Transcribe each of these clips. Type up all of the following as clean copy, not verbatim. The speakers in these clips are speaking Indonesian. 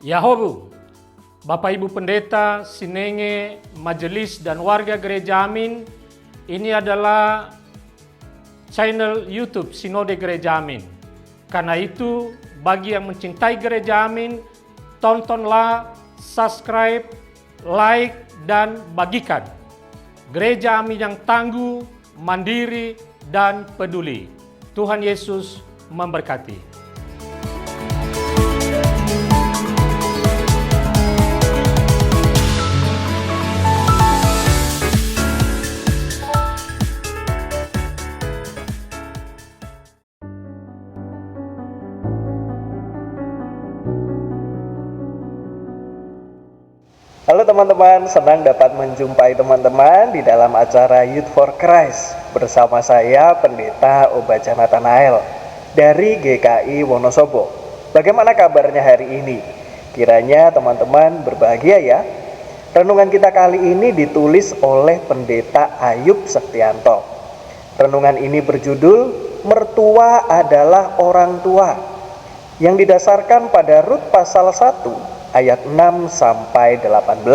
Yahobu, Bapak Ibu Pendeta, Sinenge, Majelis dan warga Gereja Amin, ini adalah channel YouTube Sinode Gereja Amin. Karena itu, bagi yang mencintai Gereja Amin, tontonlah, subscribe, like, dan bagikan. Gereja Amin yang tangguh, mandiri, dan peduli. Tuhan Yesus memberkati. Halo teman-teman, senang dapat menjumpai teman-teman di dalam acara Youth for Christ bersama saya Pendeta Obaja Nathanael dari GKI Wonosobo. Bagaimana kabarnya hari ini? Kiranya teman-teman berbahagia ya. Renungan kita kali ini ditulis oleh Pendeta Ayub Setianto. Renungan ini berjudul Mertua adalah Orang Tua, yang didasarkan pada Rut pasal 1 ayat 6 sampai 18.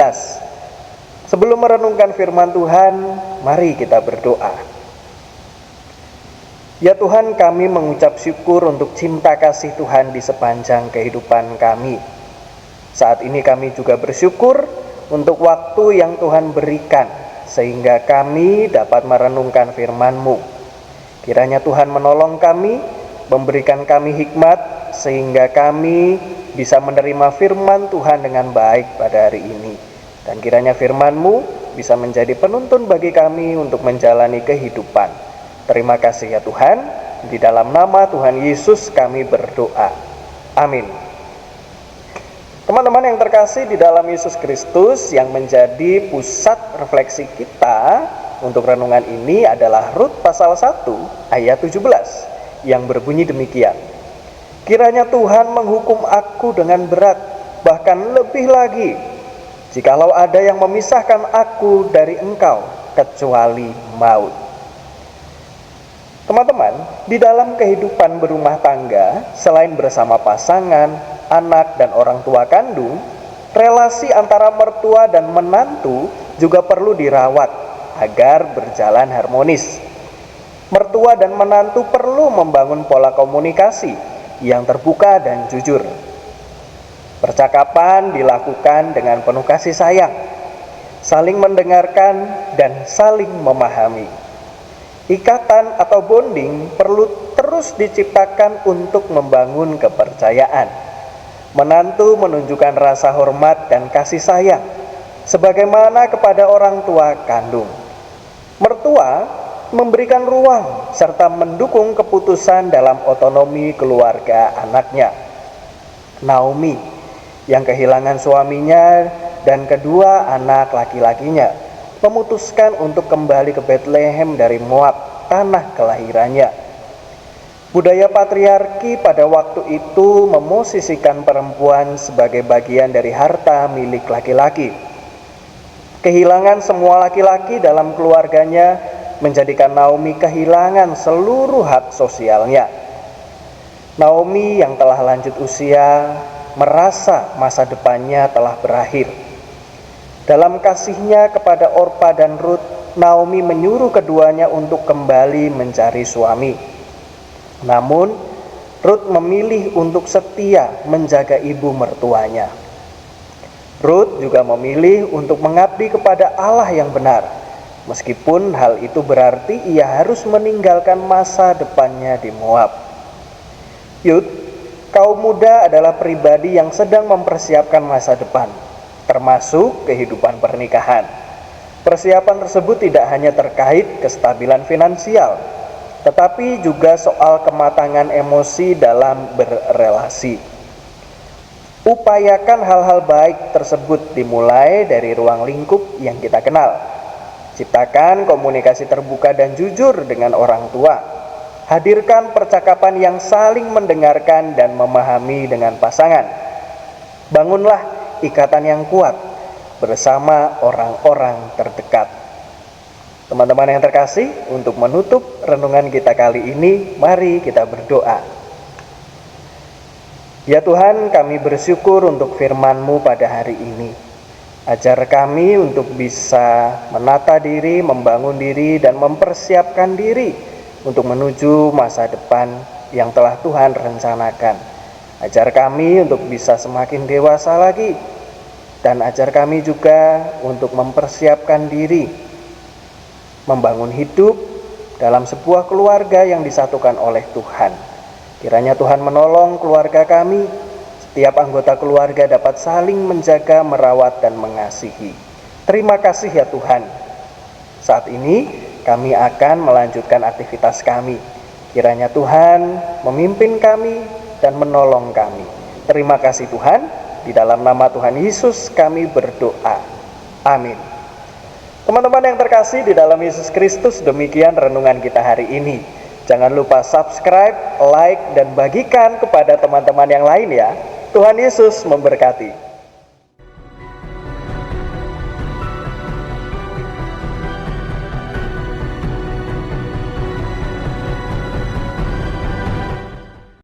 Sebelum merenungkan firman Tuhan, mari kita berdoa. Ya Tuhan, kami mengucap syukur untuk cinta kasih Tuhan di sepanjang kehidupan kami. Saat ini kami juga bersyukur untuk waktu yang Tuhan berikan, sehingga kami dapat merenungkan firman-Mu. Kiranya Tuhan menolong kami, memberikan kami hikmat, sehingga kami bisa menerima firman Tuhan dengan baik pada hari ini. Dan kiranya firman-Mu bisa menjadi penuntun bagi kami untuk menjalani kehidupan. Terima kasih ya Tuhan, di dalam nama Tuhan Yesus kami berdoa. Amin. Teman-teman yang terkasih di dalam Yesus Kristus, yang menjadi pusat refleksi kita untuk renungan ini adalah Rut pasal 1 ayat 17 yang berbunyi demikian. Kiranya Tuhan menghukum aku dengan berat, bahkan lebih lagi, jikalau ada yang memisahkan aku dari Engkau, kecuali maut. Teman-teman, di dalam kehidupan berumah tangga, selain bersama pasangan, anak, dan orang tua kandung, relasi antara mertua dan menantu juga perlu dirawat agar berjalan harmonis. Mertua dan menantu perlu membangun pola komunikasi yang terbuka dan jujur. Percakapan dilakukan dengan penuh kasih sayang, saling mendengarkan dan saling memahami. Ikatan atau bonding perlu terus diciptakan untuk membangun kepercayaan. Menantu menunjukkan rasa hormat dan kasih sayang sebagaimana kepada orang tua kandung. Mertua memberikan ruang serta mendukung keputusan dalam otonomi keluarga anaknya. Naomi yang kehilangan suaminya dan kedua anak laki-lakinya memutuskan untuk kembali ke Bethlehem dari Moab, tanah kelahirannya. Budaya patriarki pada waktu itu memosisikan perempuan sebagai bagian dari harta milik laki-laki. Kehilangan semua laki-laki dalam keluarganya menjadikan Naomi kehilangan seluruh hak sosialnya. Naomi yang telah lanjut usia merasa masa depannya telah berakhir. Dalam kasihnya kepada Orpa dan Rut, Naomi menyuruh keduanya untuk kembali mencari suami. Namun, Rut memilih untuk setia menjaga ibu mertuanya. Rut juga memilih untuk mengabdi kepada Allah yang benar, meskipun hal itu berarti ia harus meninggalkan masa depannya di Moab. Youth, kaum muda adalah pribadi yang sedang mempersiapkan masa depan, termasuk kehidupan pernikahan. Persiapan tersebut tidak hanya terkait kestabilan finansial, tetapi juga soal kematangan emosi dalam berrelasi. Upayakan hal-hal baik tersebut dimulai dari ruang lingkup yang kita kenal. Ciptakan komunikasi terbuka dan jujur dengan orang tua. Hadirkan percakapan yang saling mendengarkan dan memahami dengan pasangan. Bangunlah ikatan yang kuat bersama orang-orang terdekat. Teman-teman yang terkasih, untuk menutup renungan kita kali ini, mari kita berdoa. Ya Tuhan, kami bersyukur untuk firman-Mu pada hari ini. Ajar kami untuk bisa menata diri, membangun diri, dan mempersiapkan diri untuk menuju masa depan yang telah Tuhan rencanakan. Ajar kami untuk bisa semakin dewasa lagi, dan ajar kami juga untuk mempersiapkan diri, membangun hidup dalam sebuah keluarga yang disatukan oleh Tuhan. Kiranya Tuhan menolong keluarga kami, setiap anggota keluarga dapat saling menjaga, merawat, dan mengasihi. Terima kasih ya Tuhan. Saat ini kami akan melanjutkan aktivitas kami. Kiranya Tuhan memimpin kami dan menolong kami. Terima kasih Tuhan, di dalam nama Tuhan Yesus kami berdoa. Amin. Teman-teman yang terkasih di dalam Yesus Kristus, demikian renungan kita hari ini. Jangan lupa subscribe, like, dan bagikan kepada teman-teman yang lain ya. Tuhan Yesus memberkati.